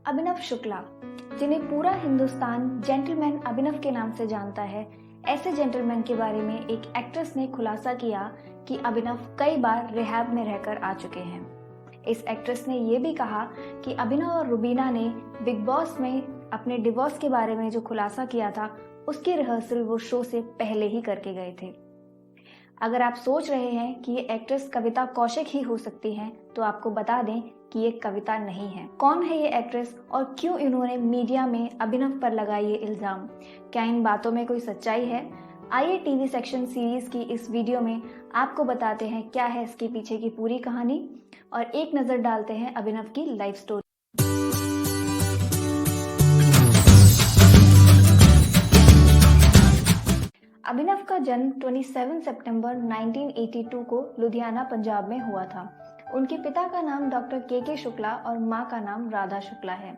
अभिनव शुक्ला, जिन्हें पूरा हिंदुस्तान जेंटलमैन अभिनव के नाम से जानता है, ऐसे जेंटलमैन के बारे में एक एक्ट्रेस ने खुलासा किया कि अभिनव कई बार रिहैब में रहकर आ चुके हैं। इस एक्ट्रेस ने ये भी कहा कि अभिनव और रुबीना ने बिग बॉस में अपने डिवोर्स के बारे में जो खुलासा किया था, उसकी रिहर्सल वो शो से पहले ही करके गए थे। अगर आप सोच रहे हैं कि ये एक्ट्रेस कविता कौशिक ही हो सकती हैं, तो आपको बता दें कि ये कविता नहीं है। कौन है ये एक्ट्रेस और क्यों इन्होंने मीडिया में अभिनव पर लगाए ये इल्जाम? क्या इन बातों में कोई सच्चाई है? आइए टीवी सेक्शन सीरीज की इस वीडियो में आपको बताते हैं क्या है इसके पीछे की पूरी कहानी और एक नजर डालते हैं अभिनव की लाइफ स्टोरी। अभिनव का जन्म 27 सितंबर 1982 को लुधियाना, पंजाब में हुआ था। उनके पिता का नाम डॉक्टर के शुक्ला और मां का नाम राधा शुक्ला है।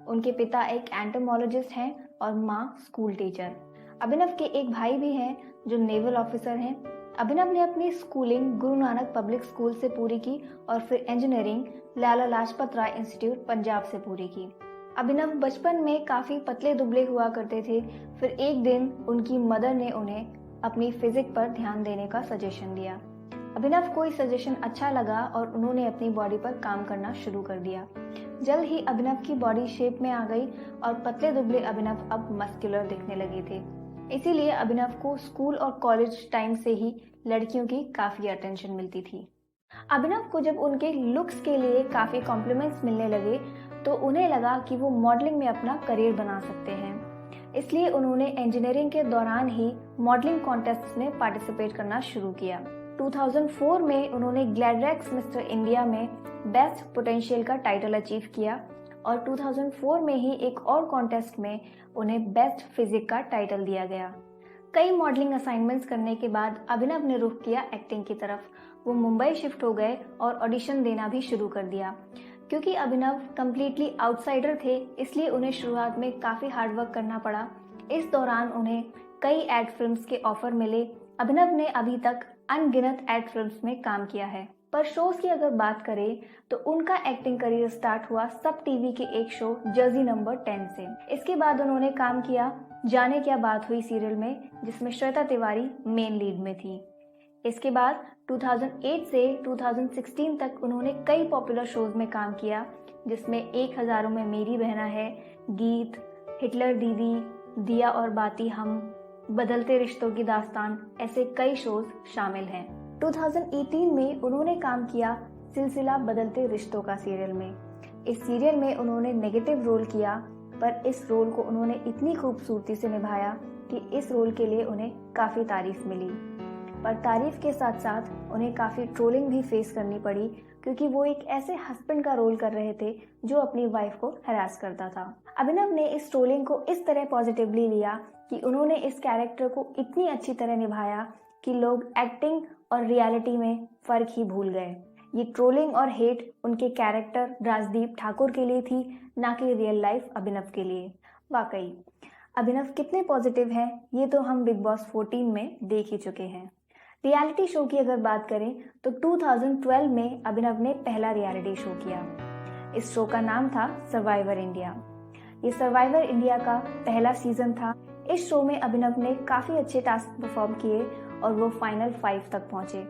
उनके पिता एक एंटोमोलॉजिस्ट हैं और मां स्कूल टीचर। अभिनव के एक भाई भी हैं जो नेवल ऑफिसर हैं। अभिनव ने अपनी schooling Guru Nanak public school से पूरी की और फिर इंजीनियरिंग लाला लाजपत राय इंस्टीट्यूट, पंजाब से पूरी की। अभिनव बचपन में काफी पतले दुबले हुआ करते थे। फिर एक दिन उनकी मदर ने उन्हें अपनी फिजिक पर ध्यान देने का सजेशन दिया। अभिनव को ये सजेशन अच्छा लगा और उन्होंने अपनी बॉडी पर काम करना शुरू कर दिया। जल्द ही अभिनव की बॉडी शेप में आ गई और पतले दुबले अभिनव अब मस्कुलर दिखने लगे थे। इसीलिए अभिनव को स्कूल और कॉलेज टाइम से ही लड़कियों की काफी अटेंशन मिलती थी। अभिनव को जब उनके लुक्स के लिए काफी कॉम्प्लीमेंट्स मिलने लगे तो उन्हें लगा कि वो मॉडलिंग में अपना करियर बना सकते हैं। इसलिए उन्होंने इंजीनियरिंग के दौरान ही मॉडलिंग कॉन्टेस्ट में पार्टिसिपेट करना शुरू किया। 2004 में उन्होंने ग्लैडरेक्स मिस्टर इंडिया में बेस्ट पोटेंशियल का टाइटल अचीव किया और 2004 में ही एक और कॉन्टेस्ट में उन्हें बेस्ट फिजिक का टाइटल दिया गया। कई मॉडलिंग असाइनमेंट्स करने के बाद अभिनव ने रुख किया एक्टिंग की तरफ। वो मुंबई शिफ्ट हो गए और ऑडिशन देना भी शुरू कर दिया। क्योंकि अभिनव कम्प्लीटली आउटसाइडर थे, इसलिए उन्हें शुरुआत में काफी हार्डवर्क करना पड़ा। इस दौरान उन्हें कई एड फिल्म्स के ऑफर मिले। अभिनव ने अभी तक अनगिनत एड फिल्म्स में काम किया है। पर शोज की अगर बात करें तो उनका एक्टिंग करियर स्टार्ट हुआ सब टीवी के एक शो जर्सी नंबर 10 से। इसके बाद उन्होंने काम किया जाने क्या बात हुई सीरियल में, जिसमें श्वेता तिवारी मेन लीड में थी। इसके बाद 2008 से 2016 तक उन्होंने कई पॉपुलर शोज में काम किया, जिसमें एक हजारों में मेरी बहना है, गीत, हिटलर दीदी, दिया और बाती हम, बदलते रिश्तों की दास्तान, ऐसे कई शोज शामिल हैं। 2018 में उन्होंने काम किया सिलसिला बदलते रिश्तों का सीरियल में। इस सीरियल में उन्होंने नेगेटिव रोल किया, पर इस रोल को उन्होंने इतनी खूबसूरती से निभाया कि इस रोल के लिए उन्हें काफी तारीफ मिली। पर तारीफ के साथ साथ उन्हें काफी ट्रोलिंग भी फेस करनी पड़ी, क्योंकि वो एक ऐसे हस्बैंड का रोल कर रहे थे जो अपनी वाइफ को हरास करता था। अभिनव ने इस ट्रोलिंग को इस तरह पॉजिटिवली लिया कि उन्होंने इस कैरेक्टर को इतनी अच्छी तरह निभाया कि लोग एक्टिंग और रियलिटी में फर्क ही भूल गए। ये ट्रोलिंग और हेट उनके कैरेक्टर राजदीप ठाकुर के लिए थी, ना कि रियल लाइफ अभिनव के लिए। वाकई अभिनव कितने पॉजिटिव हैं, ये तो हम बिग बॉस 14 में देख ही चुके हैं। रियलिटी शो की अगर बात करें तो 2012 में अभिनव ने पहला रियलिटी शो किया। इस शो का नाम था सर्वाइवर इंडिया। ये सर्वाइवर इंडिया का पहला सीजन था। इस शो में अभिनव ने काफी अच्छे टास्क परफॉर्म किए और वो फाइनल 5 तक पहुंचे।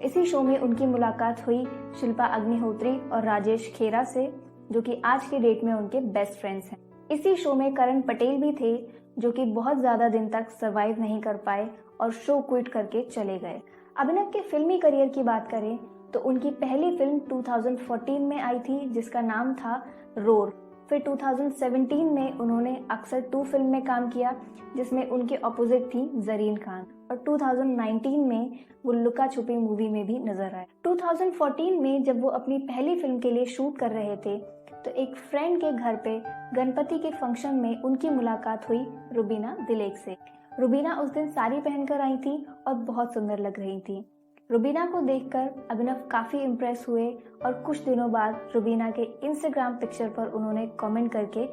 इसी शो में उनकी मुलाकात हुई शिल्पा अग्निहोत्री और राजेश खेरा से, जो कि आज के डेट में उनके बेस्ट फ्रेंड्स हैं। इसी शो में करण पटेल भी थे, जो कि बहुत ज्यादा दिन तक सर्वाइव नहीं कर पाए और शो क्विट करके चले गए। अभिनव के फिल्मी करियर की बात करें तो उनकी पहली फिल्म 2014 में आई थी, जिसका नाम था रोर। फिर 2017 में उन्होंने अक्सर 2 फिल्म में काम किया, जिसमें उनके ऑपोजिट थी जरीन खान, और 2019 में वो लुका छुपी मूवी में भी नजर आए। 2014 में जब वो अपनी पहली फिल्म के लिए शूट कर रहे थे तो एक फ्रेंड के घर पे गणपति के फंक्शन में उनकी मुलाकात हुई रुबीना दिलेक से। रुबीना उस दिन साड़ी पहनकर आई थी और बहुत सुंदर लग रही थी। रुबीना को देखकर अभिनव काफी इम्प्रेस हुए और कुछ दिनों बाद रुबीना के इंस्टाग्राम पिक्चर पर उन्होंने कमेंट करके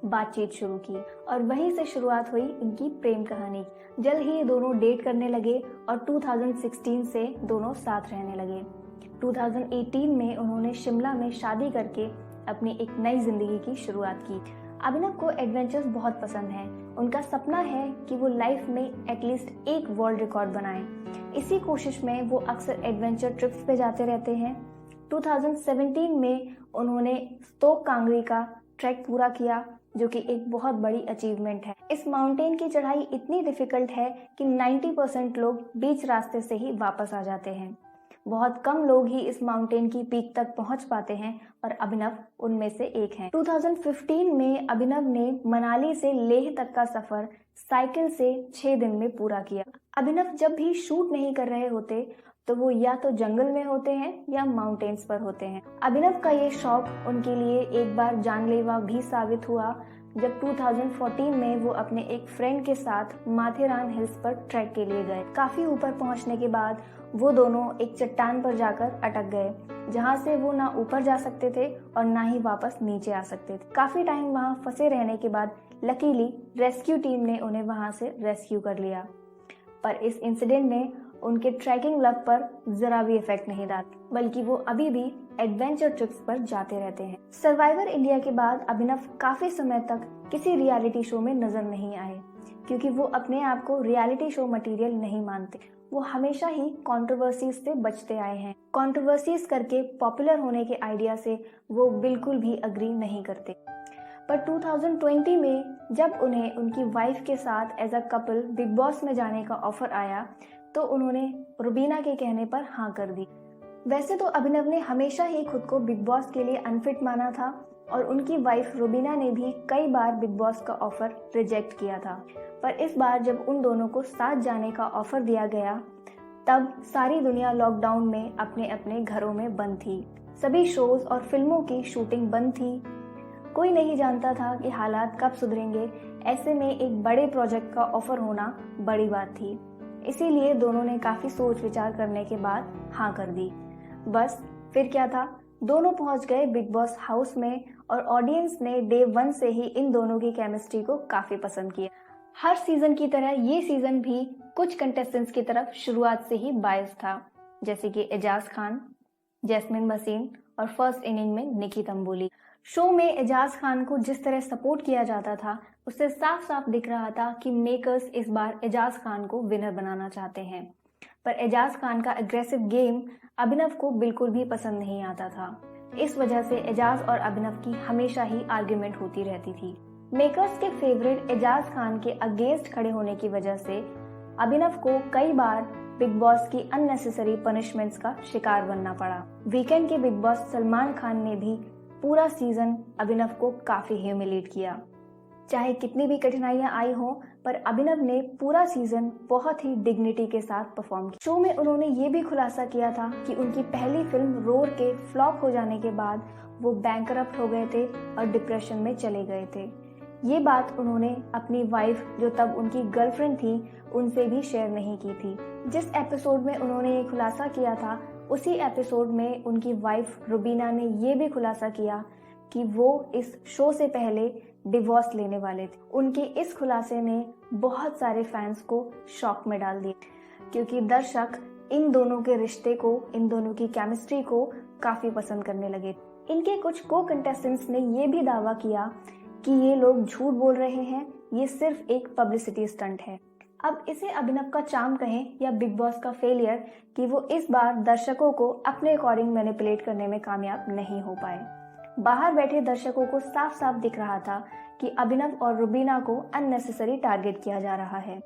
बातचीत शुरू की और वहीं से शुरुआत हुई इनकी प्रेम कहानी। जल्द ही ये दोनों डेट करने लगे और 2016 से दोनों साथ रहने लगे। 2018 में उन्होंने शिमला में शादी करके अपनी एक नई जिंदगी की शुरुआत की। अभिनव को एडवेंचर्स बहुत पसंद है। उनका सपना है कि वो लाइफ में एटलीस्ट एक वर्ल्ड रिकॉर्ड बनाएं। इसी कोशिश में वो अक्सर एडवेंचर ट्रिप्स पे जाते रहते हैं। 2017 में उन्होंने स्तोक कांगरी का ट्रैक पूरा किया, जो कि एक बहुत बड़ी अचीवमेंट है। इस माउंटेन की चढ़ाई इतनी डिफिकल्ट है कि 90% लोग बीच रास्ते से ही वापस आ जाते हैं। बहुत कम लोग ही इस माउंटेन की पीक तक पहुंच पाते हैं और अभिनव उनमें से एक हैं। 2015 में अभिनव ने मनाली से लेह तक का सफर साइकिल से 6 दिन में पूरा किया। अभिनव जब भी शूट नहीं कर रहे होते तो वो या तो जंगल में होते हैं या माउंटेन्स पर होते हैं। अभिनव का ये शौक उनके लिए एक बार जानलेवा भी साबित हुआ जब 2014 में वो अपने एक फ्रेंड के साथ माथेरान हिल्स पर ट्रैक के लिए गए। काफी ऊपर पहुंचने के बाद वो दोनों एक चट्टान पर जाकर अटक गए, जहां से वो ना ऊपर जा सकते थे और ना ही वापस नीचे आ सकते थे। काफी टाइम वहां फंसे रहने के बाद लकीली रेस्क्यू टीम ने उन्हें वहां से रेस्क्यू कर लिया, पर इस इंसिडेंट ने उनके ट्रैकिंग लव पर जरा भी इफेक्ट नहीं डाला, बल्कि वो अभी भी एडवेंचर ट्रिप्स पर जाते रहते हैं। सर्वाइवर इंडिया के बाद अभिनव काफी समय तक किसी रियलिटी शो में नजर नहीं आए, क्योंकि वो अपने आप को रियलिटी शो मटेरियल नहीं मानते। वो हमेशा ही कंट्रोवर्सीज से बचते आए हैं। कंट्रोवर्सीज करके पॉपुलर होने के आइडिया से वो बिल्कुल भी अग्री नहीं करते। पर 2020 में जब उन्हें उनकी वाइफ के साथ as a couple Bigg Boss में जाने का ऑफर आया तो उन्होंने रुबीना के कहने पर हाँ कर दी। वैसे तो अभिनव ने हमेशा ही खुद को बिग बॉस के लिए अनफिट माना था और उनकी वाइफ रुबीना ने भी कई बार बिग बॉस का ऑफर रिजेक्ट किया था, पर इस बार जब उन दोनों को साथ जाने का ऑफर दिया गया तब सारी दुनिया लॉकडाउन में अपने अपने घरों में बंद थी। सभी शोज और फिल्मों की शूटिंग बंद थी। कोई नहीं जानता था कि हालात कब सुधरेंगे। ऐसे में एक बड़े प्रोजेक्ट का ऑफर होना बड़ी बात थी, इसीलिए दोनों ने काफी सोच विचार करने के बाद हाँ कर दी। बस फिर क्या था, दोनों पहुंच गए बिग बॉस हाउस में और ऑडियंस ने डे 1 से ही इन दोनों की केमिस्ट्री को काफी पसंद किया। हर सीजन की तरह ये सीजन भी कुछ कंटेस्टेंट्स की तरफ शुरुआत से ही बायस था, जैसे कि एजाज खान, जैस्मिन भसीन और फर्स्ट इनिंग में निकी तंबोली। शो में एजाज खान को जिस तरह सपोर्ट किया जाता था उससे साफ साफ दिख रहा था कि मेकर्स इस बार एजाज खान को विनर बनाना चाहते हैं, पर एजाज खान का एग्रेसिव गेम अभिनव को बिल्कुल भी पसंद नहीं आता था। इस वजह से एजाज और अभिनव की हमेशा ही आर्ग्यूमेंट होती रहती थी। मेकर्स के फेवरेट एजाज खान के अगेंस्ट खड़े होने की वजह से अभिनव को कई बार बिग बॉस की अननेसेसरी पनिशमेंट्स का शिकार बनना पड़ा। वीकेंड के बिग बॉस सलमान खान ने भी पूरा सीजन अभिनव को काफी ह्यूमिलेट किया। चाहे कितनी भी कठिनाइयां आई हो, पर अभिनव ने पूरा सीजन बहुत ही डिग्निटी के साथ परफॉर्म किया। शो में उन्होंने ये भी खुलासा किया था कि उनकी पहली फिल्म रोर के फ्लॉप हो जाने के बाद वो बैंकरप्ट हो गए थे और डिप्रेशन में चले गए थे। ये बात उन्होंने अपनी वाइफ, जो तब उनकी गर्लफ्रेंड थी, उनसे भी शेयर नहीं की थी। जिस एपिसोड में उन्होंने ये खुलासा किया था, उसी एपिसोड में उनकी वाइफ रुबीना ने ये भी खुलासा किया कि वो इस शो से पहले डिवोर्स लेने वाले थे। उनके इस खुलासे ने बहुत सारे फैंस को शॉक में डाल दिया, क्योंकि दर्शक इन दोनों के रिश्ते को, इन दोनों की केमिस्ट्री को काफी पसंद करने लगे। इनके कुछ को कंटेस्टेंट्स ने ये भी दावा किया कि ये लोग झूठ बोल रहे हैं, ये सिर्फ एक पब्लिसिटी स्टंट है। अब इसे अभिनव का चार्म कहें या बिग बॉस का फेलियर कि वो इस बार दर्शकों को अपने अकॉर्डिंग मैनिपुलेट करने में कामयाब नहीं हो पाए। बाहर बैठे दर्शकों को साफ साफ दिख रहा था कि अभिनव और रुबीना को अननेसेसरी टारगेट किया जा रहा है।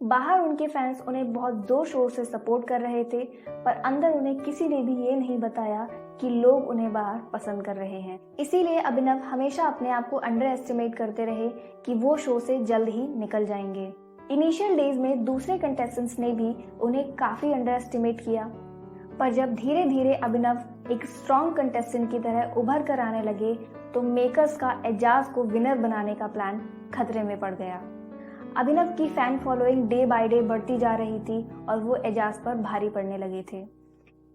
बाहर उनके फैंस उन्हें बहुत जोर शोर से सपोर्ट कर रहे थे, पर अंदर उन्हें किसी ने भी ये नहीं बताया कि लोग उन्हें बाहर पसंद कर रहे हैं। इसीलिए अभिनव हमेशा अपने आप को अंडर एस्टिमेट करते रहे कि वो शो से जल्द ही निकल जाएंगे। इनिशियल डेज में दूसरे कंटेस्टेंट्स ने भी उन्हें काफी अंडर एस्टिमेट किया, पर जब धीरे धीरे अभिनव एक स्ट्रॉन्ग कंटेस्टेंट की तरह उभर कर आने लगे तो मेकर्स का एजाज को विनर बनाने का प्लान खतरे में पड़ गया। अभिनव की fan following day by day बढ़ती जा रही थी और वो एजाज पर भारी पड़ने लगे थे।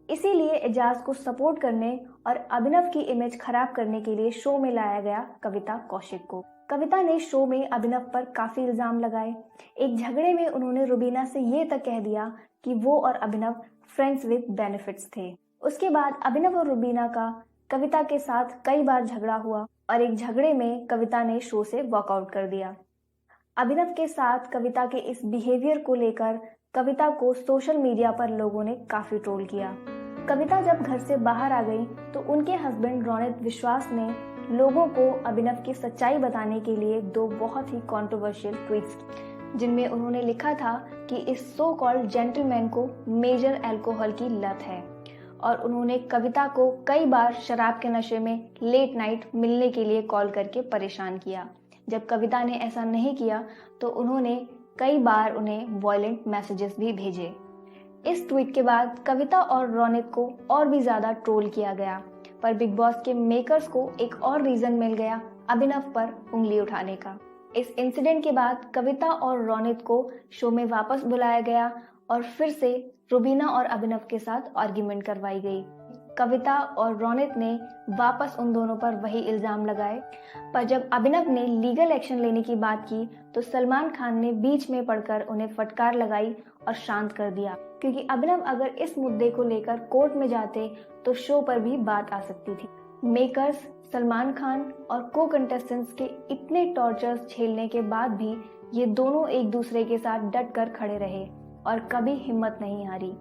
इसीलिए एजाज को सपोर्ट करने और अभिनव की इमेज खराब करने के लिए शो में लाया गया कविता कौशिक को। कविता ने शो में अभिनव पर काफी इल्जाम लगाए। एक झगड़े में उन्होंने रुबीना से ये तक कह दिया कि वो और अभिनव फ्रेंड्स विद बेनिफिट्स थे। उसके बाद अभिनव और रुबीना का कविता के साथ कई बार झगड़ा हुआ और एक झगड़े में कविता ने शो से वॉकआउट कर दिया। अभिनव के साथ कविता के इस बिहेवियर को लेकर कविता को सोशल मीडिया पर लोगों ने काफी ट्रोल किया। कविता जब घर से बाहर आ गई तो उनके हस्बैंड रोनित विश्वास ने लोगों को अभिनव की सच्चाई बताने के लिए 2 बहुत ही कंट्रोवर्शियल ट्वीट्स की, जिनमें उन्होंने लिखा था कि इस सो कॉल्ड जेंटलमैन को मेजर अल्कोहल की लत है और उन्होंने कविता को कई बार शराब के नशे में लेट नाइट मिलने के लिए कॉल करके परेशान किया। जब कविता ने ऐसा नहीं किया तो उन्होंने कई बार उन्हें वॉयलेंट मैसेजेस भी भेजे। इस ट्वीट के बाद कविता और रोनित को और भी ज्यादा ट्रोल किया गया, पर बिग बॉस के मेकर्स को एक और रीजन मिल गया अभिनव पर उंगली उठाने का। इस इंसिडेंट के बाद कविता और रोनित को शो में वापस बुलाया गया और फिर से रुबीना और अभिनव के साथ आर्ग्यूमेंट करवाई गई। कविता और रोनित ने वापस उन दोनों पर वही इल्जाम लगाए, पर जब अभिनव ने लीगल एक्शन लेने की बात की तो सलमान खान ने बीच में पड़कर उन्हें फटकार लगाई और शांत कर दिया, क्योंकि अभिनव अगर इस मुद्दे को लेकर कोर्ट में जाते तो शो पर भी बात आ सकती थी। मेकर्स, सलमान खान और को कंटेस्टेंट्स के इतने टॉर्चर्स झेलने के बाद भी ये दोनों एक दूसरे के साथ डट कर खड़े रहे और कभी हिम्मत नहीं हारी।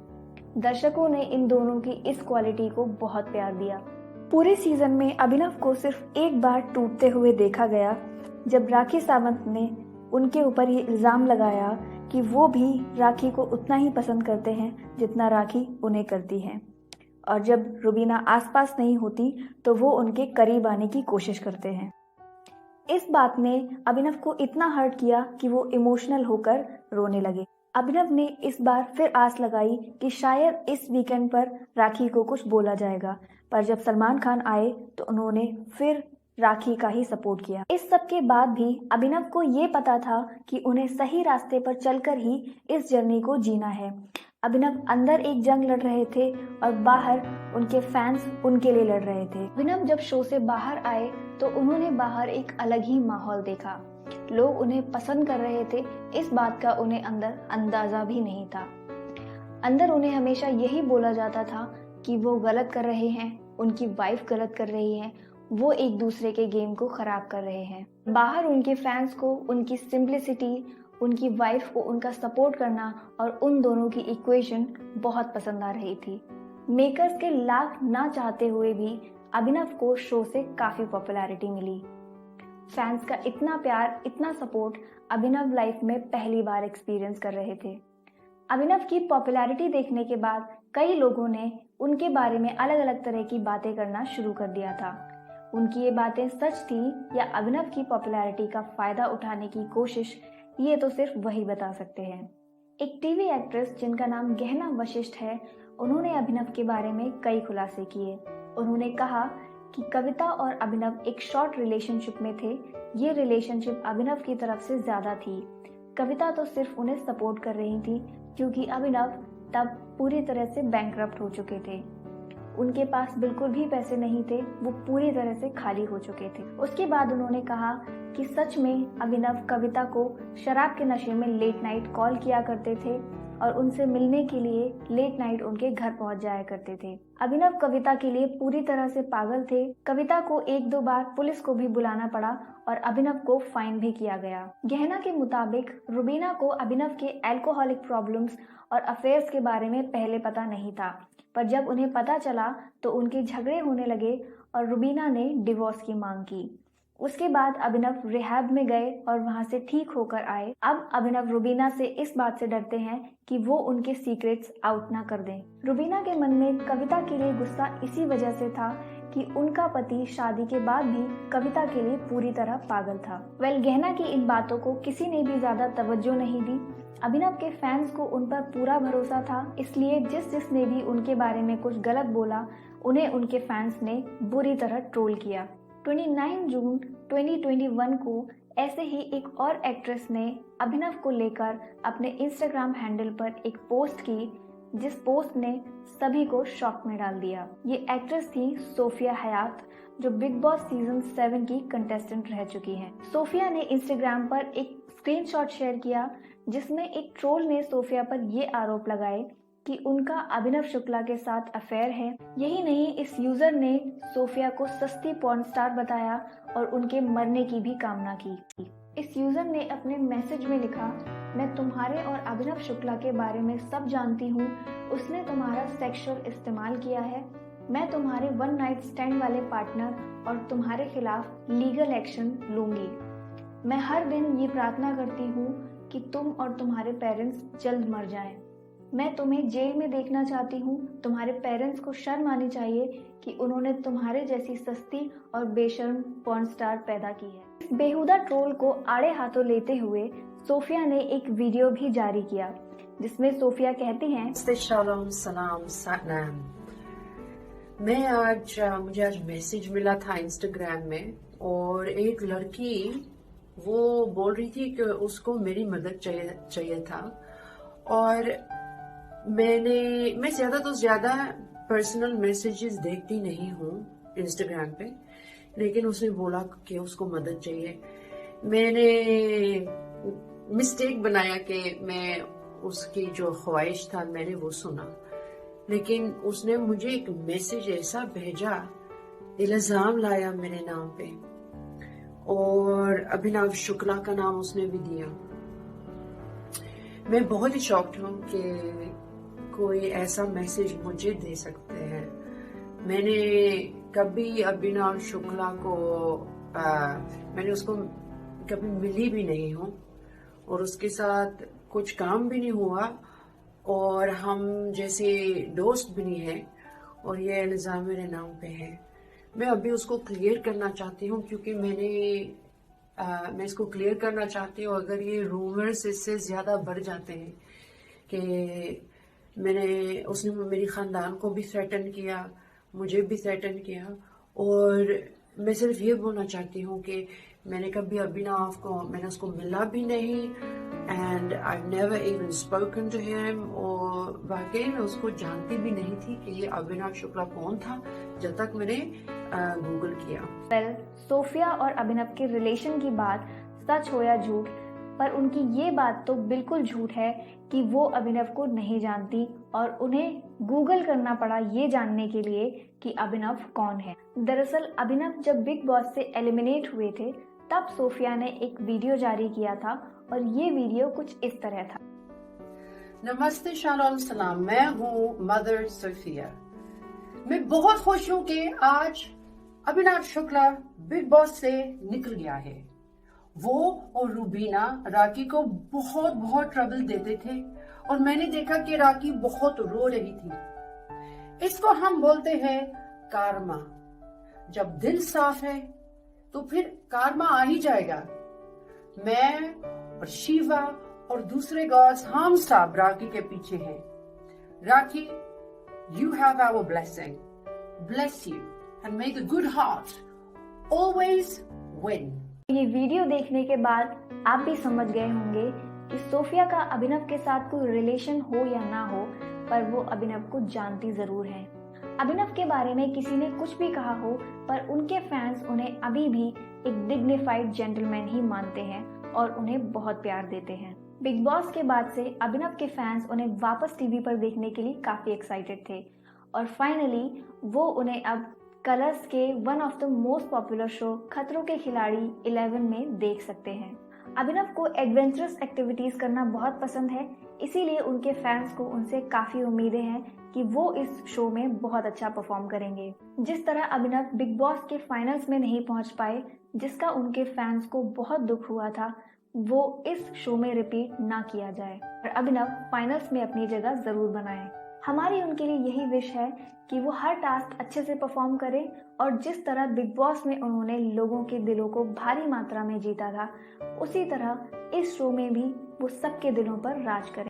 दर्शकों ने इन दोनों की इस क्वालिटी को बहुत प्यार दिया। पूरे सीजन में अभिनव को सिर्फ एक बार टूटते हुए देखा गया, जब राखी सावंत ने उनके ऊपर ये इल्जाम लगाया कि वो भी राखी को उतना ही पसंद करते हैं जितना राखी उन्हें करती है, और जब रुबीना आसपास नहीं होती तो वो उनके करीब आने की कोशिश करते हैं। इस बात ने अभिनव को इतना हर्ट किया कि वो इमोशनल होकर रोने लगे। अभिनव ने इस बार फिर आस लगाई कि शायद इस वीकेंड पर राखी को कुछ बोला जाएगा, पर जब सलमान खान आए तो उन्होंने फिर राखी का ही सपोर्ट किया। इस सब के बाद भी अभिनव को ये पता था कि उन्हें सही रास्ते पर चलकर ही इस जर्नी को जीना है। अभिनव अंदर एक जंग लड़ रहे थे और बाहर उनके फैंस उनके लिए लड़ रहे थे। अभिनव जब शो से बाहर आए तो उन्होंने बाहर एक अलग ही माहौल देखा। लोग उन्हें पसंद कर रहे थे, इस बात का उन्हें अंदर अंदाजा भी नहीं था। अंदर उन्हें हमेशा यही बोला जाता था कि वो गलत कर रहे हैं, उनकी वाइफ गलत कर रही है, वो एक दूसरे के गेम को खराब कर रहे हैं। बाहर उनके फैंस को उनकी सिंप्लिसिटी, उनकी वाइफ को उनका सपोर्ट करना और उन दोनों की इक्वेशन बहुत पसंद आ रही थी। मेकर्स के लाख ना चाहते हुए भी अभिनव को शो से काफी पॉपुलैरिटी मिली। फैंस का इतना प्यार, इतना सपोर्ट अभिनव लाइफ में पहली बार एक्सपीरियंस कर रहे थे। अभिनव की पॉपुलैरिटी देखने के बाद कई लोगों ने उनके बारे में अलग अलग तरह की बातें करना शुरू कर दिया था। उनकी ये बातें सच थी या अभिनव की पॉपुलैरिटी का फायदा उठाने की कोशिश, ये तो सिर्फ वही बता सकते हैं। एक टीवी एक्ट्रेस जिनका नाम गहना वशिष्ठ है, उन्होंने अभिनव के बारे में कई खुलासे किए। उन्होंने कहा कि कविता और अभिनव एक शॉर्ट रिलेशनशिप में थे। ये रिलेशनशिप अभिनव की तरफ से ज्यादा थी। कविता तो सिर्फ उन्हें सपोर्ट कर रही थी क्योंकि अभिनव तब पूरी तरह से बैंकरप्ट हो चुके थे। उनके पास बिल्कुल भी पैसे नहीं थे, वो पूरी तरह से खाली हो चुके थे। उसके बाद उन्होंने कहा कि सच में अभिनव कविता को शराब के नशे में लेट नाइट कॉल किया करते थे और उनसे मिलने के लिए लेट नाइट उनके घर पहुंच जाया करते थे। अभिनव कविता के लिए पूरी तरह से पागल थे। कविता को 1-2 बार पुलिस को भी बुलाना पड़ा और अभिनव को फाइन भी किया गया। गहना के मुताबिक रुबीना को अभिनव के अल्कोहलिक प्रॉब्लम्स और अफेयर्स के बारे में पहले पता नहीं था, पर जब उन्हें पता चला तो उनके झगड़े होने लगे और रुबीना ने डिवोर्स की मांग की। उसके बाद अभिनव रिहैब में गए और वहां से ठीक होकर आए। अब अभिनव रुबीना से इस बात से डरते हैं कि वो उनके सीक्रेट्स आउट ना कर दें। रुबीना के मन में कविता के लिए गुस्सा इसी वजह से था कि उनका पति शादी के बाद भी कविता के लिए पूरी तरह पागल था। गहना की इन बातों को किसी ने भी ज्यादा तवज्जो नहीं दी। अभिनव के फैंस को उन पर पूरा भरोसा था, इसलिए जिसने भी उनके बारे में कुछ गलत बोला, उन्हें उनके फैंस ने बुरी तरह ट्रोल किया। 29 जून 2021 को ऐसे ही एक और एक्ट्रेस ने अभिनव को लेकर अपने इंस्टाग्राम हैंडल पर एक पोस्ट की, जिस पोस्ट ने सभी को शॉक में डाल दिया। ये एक्ट्रेस थी सोफिया हयात, जो बिग बॉस सीजन 7 की कंटेस्टेंट रह चुकी हैं। सोफिया ने इंस्टाग्राम पर एक स्क्रीनशॉट शेयर किया जिसमें एक ट्रोल ने सोफिया पर ये आरोप लगाए कि उनका अभिनव शुक्ला के साथ अफेयर है। यही नहीं, इस यूजर ने सोफिया को सस्ती पॉर्न स्टार बताया और उनके मरने की भी कामना की। इस यूजर ने अपने मैसेज में लिखा, मैं तुम्हारे और अभिनव शुक्ला के बारे में सब जानती हूँ। उसने तुम्हारा सेक्सुअल इस्तेमाल किया है। मैं तुम्हारे वन नाइट स्टैंड वाले पार्टनर और तुम्हारे खिलाफ लीगल एक्शन लूंगी। मैं हर दिन ये प्रार्थना करती हूँ कि तुम और तुम्हारे पेरेंट्स जल्द मर जाएं। मैं तुम्हें जेल में देखना चाहती हूँ। तुम्हारे पेरेंट्स को शर्म आनी चाहिए कि उन्होंने तुम्हारे जैसी सस्ती और बेशर्म पॉर्न स्टार पैदा की है। इस बेहुदा ट्रोल को आड़े हाथों लेते हुए सोफिया ने एक वीडियो भी जारी किया, जिसमें सोफिया कहती हैं, शालोम सलाम सतनाम। मुझे आज मैसेज मिला था इंस्टाग्राम में, और एक लड़की वो बोल रही थी कि उसको मेरी मदद चाहिए था। और मैं ज्यादा पर्सनल मैसेजेस देखती नहीं हूँ इंस्टाग्राम पे, लेकिन उसने बोला कि उसको मदद चाहिए। मैंने मिस्टेक बनाया कि मैं उसकी जो ख्वाहिश था मैंने वो सुना, लेकिन उसने मुझे एक मैसेज ऐसा भेजा, इल्जाम लाया मेरे नाम पे, और अभिनव शुक्ला का नाम उसने भी दिया। मैं बहुत ही शॉक्ड हूँ कि कोई ऐसा मैसेज मुझे दे सकते हैं। मैंने कभी अभिनव शुक्ला को मैंने उसको कभी मिली भी नहीं हूँ, और उसके साथ कुछ काम भी नहीं हुआ, और हम जैसे दोस्त भी नहीं है, और ये इल्जाम मेरे नाम पे है। मैं अभी उसको क्लियर करना चाहती हूँ, क्योंकि मैं इसको क्लियर करना चाहती हूँ। अगर ये रूमर्स इससे ज्यादा बढ़ जाते हैं कि उसने मेरी खानदान को भी थ्रेटन किया, मुझे भी थ्रेटन किया, और मैं सिर्फ ये बोलना चाहती हूँ कि मैंने कभी मैंने उसको मिला भी नहीं, and I never even spoken to him, और वाकई में उसको जानती भी नहीं थी कि ये अभिनव शुक्ला कौन था, जब तक मैंने गूगल किया। सोफिया और अभिनव के रिलेशन की बात सच हो या झूठ, पर उनकी ये बात तो बिल्कुल झूठ है कि वो अभिनव को नहीं जानती, और उन्हें गूगल करना पड़ा ये जानने के लिए कि अभिनव कौन है। दरअसल अभिनव जब बिग बॉस से एलिमिनेट हुए थे, तब सोफिया ने एक वीडियो जारी किया था, और ये वीडियो कुछ इस तरह था। नमस्ते, शालोम सलाम। मैं हूँ मदर सोफिया। मैं बहुत खुश हूँ कि आज अभिनव शुक्ला बिग बॉस से निकल गया है। वो और रूबीना राखी को बहुत ट्रबल देते थे, और मैंने देखा कि राखी बहुत रो रही थी। इसको हम बोलते हैं कारमा। जब दिल साफ है तो फिर कारमा आ ही जाएगा। मैं और शिवा और दूसरे गॉड्स हम सब राखी के पीछे हैं। राखी, you have our blessing. Bless you and may the good heart always win. ये वीडियो देखने के बाद आप भी समझ गए होंगे कि सोफिया का अभिनव के साथ कोई रिलेशन हो या ना हो, पर वो अभिनव को जानती जरूर है। अभिनव के बारे में किसी ने कुछ भी कहा हो, पर उनके फैंस उन्हें अभी भी एक डिग्निफाइड जेंटलमैन ही मानते हैं और उन्हें बहुत प्यार देते हैं। बिग बॉस के बाद से अभिनव के फैंस उन्हें वापस टीवी पर देखने के लिए काफी एक्साइटेड थे, और फाइनली वो उन्हें अब कलर्स के one of the most popular show खतरों के खिलाड़ी 11 में देख सकते हैं। अभिनव को एडवेंचरस एक्टिविटीज करना बहुत पसंद है, इसीलिए उनके फैंस को उनसे काफी उम्मीदें हैं कि वो इस शो में बहुत अच्छा परफॉर्म करेंगे। जिस तरह अभिनव बिग बॉस के फाइनल्स में नहीं पहुंच पाए, जिसका उनके फैंस को बहुत दुख हुआ था, वो इस शो में रिपीट ना किया जाए और अभिनव फाइनल्स में अपनी जगह जरूर बनाए। हमारी उनके लिए यही विश है कि वो हर टास्क अच्छे से परफॉर्म करें, और जिस तरह बिग बॉस में उन्होंने लोगों के दिलों को भारी मात्रा में जीता था, उसी तरह इस शो में भी वो सबके दिलों पर राज करें।